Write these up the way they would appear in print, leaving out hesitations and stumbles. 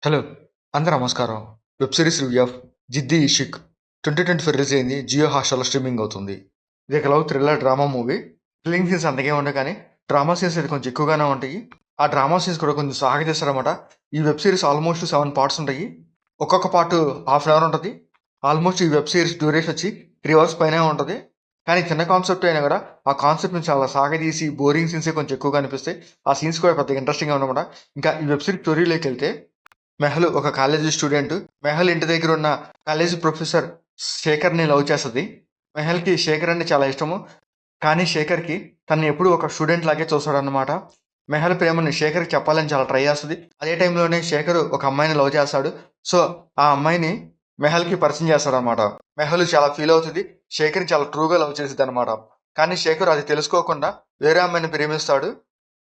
Hello! అందరూ నమస్కారం. Web series review of 'Ziddi Ishq' 2024 release అయింది. జియో హాట్‌స్టార్‌లో స్ట్రీమింగ్ అవుతుంది. ఇది ఒక love thriller drama movie. Thrilling scenes అంతగా ఏమి ఉండవు కానీ, డ్రామా సీన్స్ అయితే కొంచెం ఎక్కువగానే ఉంటాయి. ఆ డ్రామా సీన్స్ కూడా కొంచెం సాగదీస్తారనమాట. ఈ వెబ్ సీరీస్ ఆల్మోస్ట్ 7 పార్ట్స్ ఉంటాయి. ఒక్కొక్క పార్ట్ హాఫ్ అన్ అవర్ ఉంటది. ఆల్మోస్ట్ ఈ వెబ్ సీరీస్ డ్యూరేషన్ వచ్చి 3 అవర్స్ పైనే ఉంటది. కానీ చిన్న కాన్సెప్ట్ అయినా కూడా, ఆ కాన్సెప్ట్‌ని చాలా సాగదీసి బోరింగ్ సీన్సే కొంచెం ఎక్కువగా అనిపిస్తాయి. ఆ సీన్స్ కూడా పెద్దగా ఇంట్రెస్టింగ్‌గా ఉండవనమాట. ఇంకా ఈ వెబ్ సీరీస్ స్టోరీలోకెళ్తే మెహల్ ఒక కాలేజీ స్టూడెంట్. మెహల్ ఇంటి దగ్గర ఉన్న కాలేజీ ప్రొఫెసర్ శేఖర్‌ని లవ్ చేస్తది. మెహల్‌కి శేఖర్ అంటే చాలా ఇష్టము. కానీ శేఖర్‌కి తనని ఎప్పుడూ ఒక స్టూడెంట్ లాగే చూస్తాడన్నమాట. మెహల్ ప్రేమని శేఖర్‌కి చెప్పాలని చాలా ట్రై చేస్తది. అదే టైంలోనే శేఖర్ ఒక అమ్మాయిని లవ్ చేస్తాడు. సో, ఆ అమ్మాయిని మెహల్‌కి పరిచయం చేస్తాడన్నమాట. మెహల్ చాలా ఫీల్ అవుతది. శేఖర్‌ని చాలా ట్రూగా లవ్ చేసిద్దన్నమాట. కానీ శేఖర్ అది తెలుసుకోకుండా వేరే అమ్మాయిని ప్రేమిస్తాడు.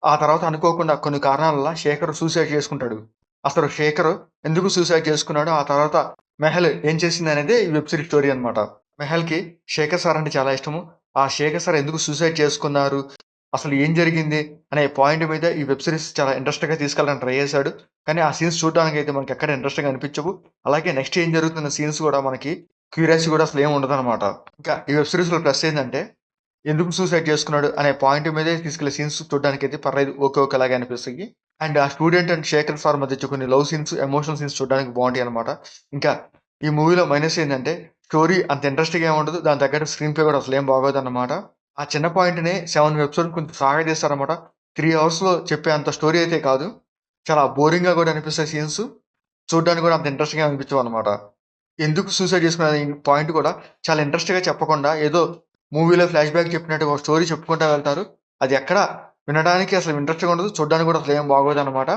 ఆ తర్వాత అనుకోకుండా కొన్ని కారణాల వల్ల శేఖర్ సూసైడ్ చేసుకుంటాడు. అసలు శేఖర్ ఎందుకు సూసైడ్ చేసుకున్నాడో, ఆ తర్వాత మెహల్ ఏం చేసిందనేదే ఈ వెబ్ సీరీస్ స్టోరీ అన్నమాట. మెహల్‌కి శేఖర్ సార్ అంటే చాలా ఇష్టము. ఆ శేఖర్ సార్ ఎందుకు సూసైడ్ చేసుకున్నారు? అసలు ఏం జరిగింది? అనే పాయింట్ మీద ఈ వెబ్ సీరీస్ చాలా ఇంట్రెస్ట్‌గా తీసుకెళ్ళడానికి ట్రై చేశాడు. కానీ ఆ సీన్స్ చూడడానికైతే మనకెక్కడ ఇంట్రెస్ట్‌గా అనిపించవు. అలాగే నెక్స్ట్ ఏం జరుగుతున్న సీన్స్ కూడా మనకి క్యూరియాసిటీ కూడా అసలు ఏమి ఉండదనమాట. ఇంకా ఈ వెబ్ సీరీస్‌లో ప్లస్ ఏందంటే, ఎందుకు సూసైడ్ చేసుకున్నాడు అనే పాయింట్ మీదే తీసుకెళ్ళే సీన్స్ చూడడానికైతే పర్లేదు. ఓకే. ఓకేలాగా అనిపిస్తాయి. అండ్ ఆ స్టూడెంట్ అండ్ శేఖర్ సార్ మధ్య కొన్ని లవ్ సీన్స్, ఎమోషనల్ సీన్స్ చూడడానికి బావుంటాయన్నమాట. ఇంకా ఈ మూవీలో మైనస్ ఏందంటే, స్టోరీ అంత ఇంట్రెస్టింగ్‌గా ఏమి ఉండదు. దానికి తగ్గట్టు స్క్రీన్ ప్లే కూడా అసలేం బాగోదన్నమాట. ఆ చిన్న పాయింట్‌నే 7 ఎపిసోడ్ కొంచెం సాగదీస్తారన్నమాట. 3 అవర్స్‌లో చెప్పే అంత స్టోరీ అయితే కాదు. చాలా బోరింగ్‌గా కూడా అనిపిస్తాయి సీన్స్. చూడడానికి కూడా అంత ఇంట్రెస్టింగ్‌గా అనిపించవన్నమాట. ఎందుకు సూసైడ్ చేసుకున్నాడనే పాయింట్ కూడా చాలా ఇంట్రెస్ట్‌గా చెప్పకుండా, ఏదో మూవీలో ఫ్లాష్ బ్యాక్ చెప్పినట్టు ఒక స్టోరీ చెప్పుకుంటా వెళ్తారు. అది ఎక్కడ వినడానికి అసలు ఇంట్రెస్ట్‌గా ఉండదు. చూడడానికి కూడా అసలు ఏం బాగోదన్నమాట.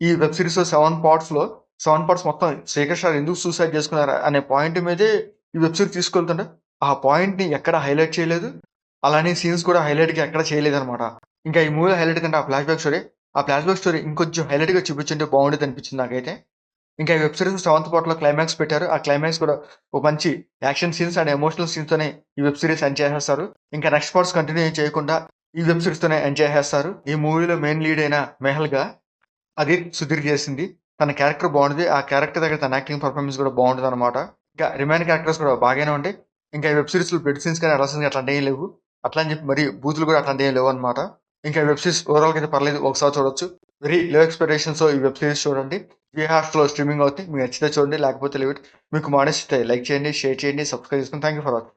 ఈ వెబ్ సీరీస్‌లో 7 పార్ట్స్ మొత్తం శేఖర్ సార్ ఎందుకు సూసైడ్ చేసుకున్నారు అనే పాయింట్ మీదే ఈ వెబ్ సీరీస్ తీసుకెళ్తుంటే, ఆ పాయింట్‌ని ఎక్కడ హైలైట్ చేయలేదు. అలానే సీన్స్ కూడా హైలైట్‌గా ఎక్కడ చేయలేదన్నమాట. ఇంకా ఈ మూవీలో హైలైట్ ఏంటంటే ఆ ఫ్లాష్ బ్యాక్ స్టోరీ. ఆ ఫ్లాష్ బ్యాక్ స్టోరీ ఇంకొంచెం హైలైట్‌గా చూపించుంటే బాగుండేదనిపించింది నాకైతే. ఇంకా ఈ వెబ్ సీరీస్ 7థ్ పార్ట్‌లో క్లైమాక్స్ పెట్టారు. ఆ క్లైమాక్స్ కూడా ఒక మంచి యాక్షన్ సీన్స్ అండ్ ఎమోషనల్ సీన్స్‌తోనే ఈ వెబ్ సీరీస్ ఎండ్ చేసేస్తారు. ఇంకా నెక్స్ట్ పార్ట్స్ కంటిన్యూ చేయకుండా ఈ వెబ్ సీరీస్‌తోనే ఎండ్ చేసేస్తారు. ఈ మూవీలో మెయిన్ లీడ్ అయిన మెహల్‌గా అదిత్ సుధీర్ చేసింది. తన క్యారెక్టర్ బాగుంటది. ఆ క్యారెక్టర్ దగ్గర తన యాక్టింగ్ పర్ఫార్మెన్స్ కూడా బాగుంటదన్నమాట. ఇంకా రిమైనింగ్ క్యారెక్టర్స్ కూడా బాగానే ఉంటాయి. ఇంకా ఈ వెబ్ సీరీస్‌లో బ్లడ్ సీన్స్ కానీ, అడల్ట్ సీన్స్ గాని అట్లాంటియేం లేవు. అట్లా అని చెప్పి మరి బూతులు కూడా అట్లాంటియేం లేవన్నమాట. ఇంకా ఈ వెబ్ సీరీస్ ఓవరాల్‌గా అయితే పర్లేదు. ఒకసారి చూడొచ్చు. వెరీ లో ఎక్స్‌పెక్టేషన్స్‌తో ఈ వెబ్ సీరీస్ చూడండి. జియో హాట్‌స్టార్‌లో స్ట్రీమింగ్ అవుతుంది. మీకు నచ్చితే చూడండి. లేకపోతే లీవ్ ఇట్. మీకు మా నచ్చితే లైక్ చేయండి, షేర్ చేయండి, సబ్స్క్రైబ్ చేసుకోండి. Thank you for watching.